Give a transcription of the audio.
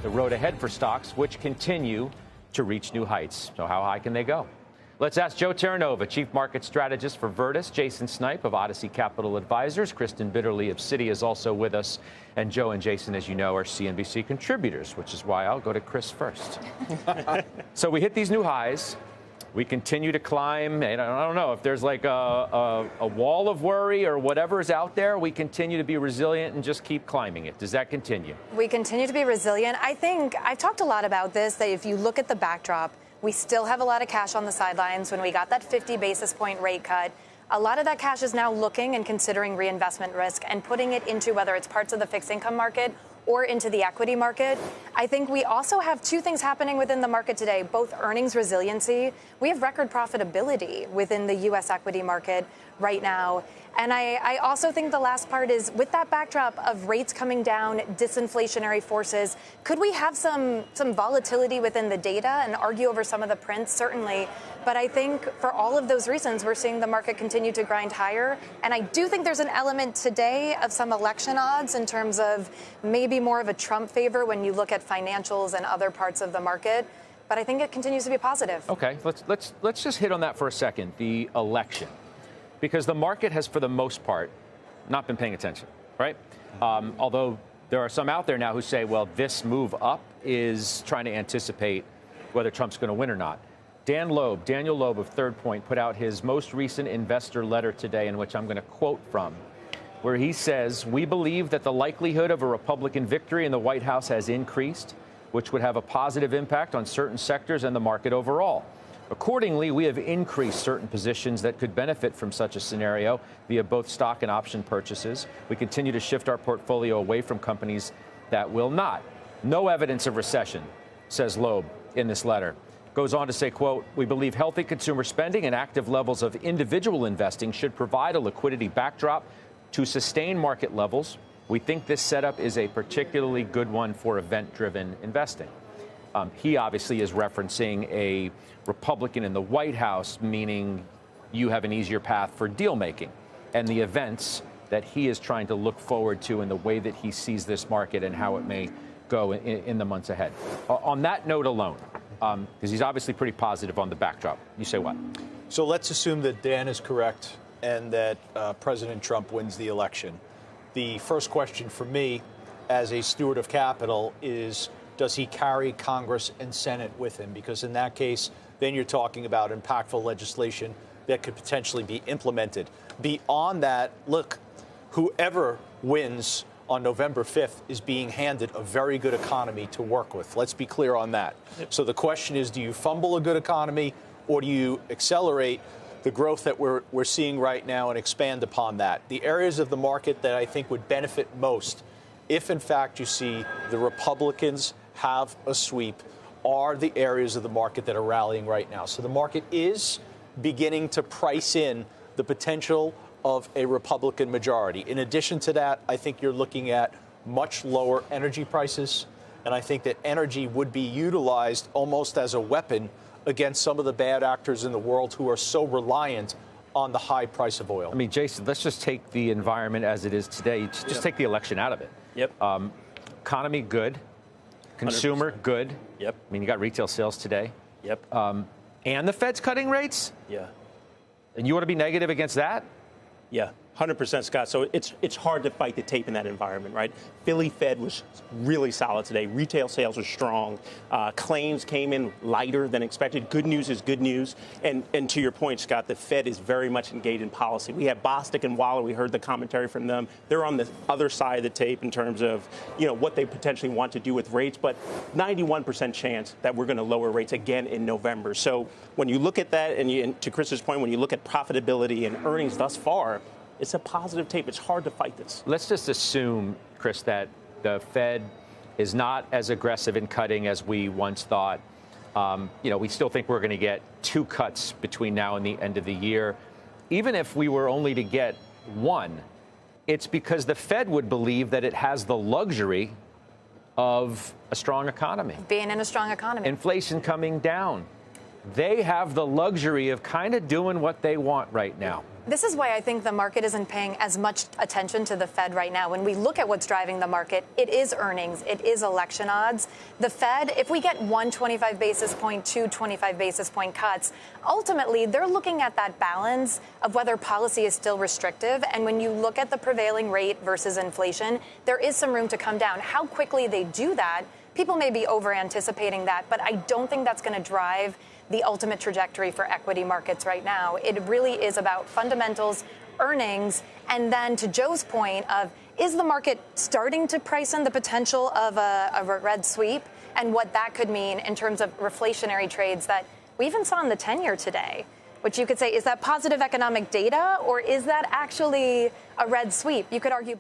the road ahead for stocks, which continue to reach new heights. So how high can they go? Let's ask Joe Terranova, Chief Market Strategist for Virtus, Jason Snipe of Odyssey Capital Advisors, Kristen Bitterly of Citi is also with us, and Joe and Jason, as you know, are CNBC contributors, which is why I'll go to Chris first. So we hit these new highs. We continue to climb, and I don't know if there's like a wall of worry or whatever is out there. We continue to be resilient and just keep climbing it. Does that continue? We continue to be resilient. I think I've talked a lot about this, that if you look at the backdrop, we still have a lot of cash on the sidelines. When we got that 50 basis point rate cut, a lot of that cash is now looking and considering reinvestment risk and putting it into whether it's parts of the fixed income market or into the equity market. I think we also have two things happening within the market today, both earnings resiliency. We have record profitability within the U.S. equity market right now. And I also think the last part is, with that backdrop of rates coming down, disinflationary forces, could we have some volatility within the data and argue over some of the prints? Certainly. But I think for all of those reasons, we're seeing the market continue to grind higher. And I do think there's an element today of some election odds in terms of maybe more of a Trump favor when you look at financials and other parts of the market. But I think it continues to be positive. Okay, let's just hit on that for a second, the election. Because the market has, for the most part, not been paying attention, right? Although there are some out there now who say, well, this move up is trying to anticipate whether Trump's going to win or not. Daniel Loeb of Third Point put out his most recent investor letter today, in which I'm going to quote from, where he says, "We believe that the likelihood of a Republican victory in the White House has increased, which would have a positive impact on certain sectors and the market overall. Accordingly, we have increased certain positions that could benefit from such a scenario via both stock and option purchases. We continue to shift our portfolio away from companies that will not. No evidence of recession," says Loeb in this letter. Goes on to say, quote, "We believe healthy consumer spending and active levels of individual investing should provide a liquidity backdrop to sustain market levels. We think this setup is a particularly good one for event-driven investing." He obviously is referencing a Republican in the White House, meaning you have an easier path for deal making, and the events that he is trying to look forward to in the way that he sees this market and how it may go in the months ahead. On that note alone, because he's obviously pretty positive on the backdrop, you say what? So let's assume that Dan is correct and that President Trump wins the election. The first question for me as a steward of capital is, does he carry Congress and Senate with him? Because in that case, then you're talking about impactful legislation that could potentially be implemented. Beyond that, look, whoever wins on November 5th is being handed a very good economy to work with. Let's be clear on that. Yep. So the question is, do you fumble a good economy, or do you accelerate the growth that we're seeing right now and expand upon that? The areas of the market that I think would benefit most, if in fact you see the Republicans have a sweep, are the areas of the market that are rallying right now. So the market is beginning to price in the potential of a Republican majority. In addition to that, I think you're looking at much lower energy prices, and I think that energy would be utilized almost as a weapon against some of the bad actors in the world who are so reliant on the high price of oil. I mean, Jason, let's just take the environment as it is today. Just take the election out of it. Yep. Economy, good. Consumer, 100%. Good. Yep. I mean, you got retail sales today. Yep. And the Fed's cutting rates? Yeah. And you want to be negative against that? Yeah. 100%, Scott. So it's hard to fight the tape in that environment, right? Philly Fed was really solid today. Retail sales are strong. Claims came in lighter than expected. Good news is good news. And to your point, Scott, the Fed is very much engaged in policy. We have Bostic and Waller. We heard the commentary from them. They're on the other side of the tape in terms of, what they potentially want to do with rates. But 91% chance that we're going to lower rates again in November. So when you look at that, and to Chris's point, when you look at profitability and earnings thus far, it's a positive tape. It's hard to fight this. Let's just assume, Chris, that the Fed is not as aggressive in cutting as we once thought. We still think we're going to get 2 cuts between now and the end of the year. Even if we were only to get 1, it's because the Fed would believe that it has the luxury of a strong economy. Being in a strong economy. Inflation coming down. They have the luxury of kind of doing what they want right now. This is why I think the market isn't paying as much attention to the Fed right now. When we look at what's driving the market, it is earnings, it is election odds. The Fed, if we get 125 basis point, 225 basis point cuts, ultimately they're looking at that balance of whether policy is still restrictive. And when you look at the prevailing rate versus inflation, there is some room to come down. How quickly they do that, people may be over anticipating that, but I don't think that's going to drive the ultimate trajectory for equity markets right now. It really is about fundamentals, earnings, and then to Joe's point of, is the market starting to price in the potential of a red sweep and what that could mean in terms of reflationary trades that we even saw in the 10-year today, which you could say, is that positive economic data or is that actually a red sweep? You could argue both.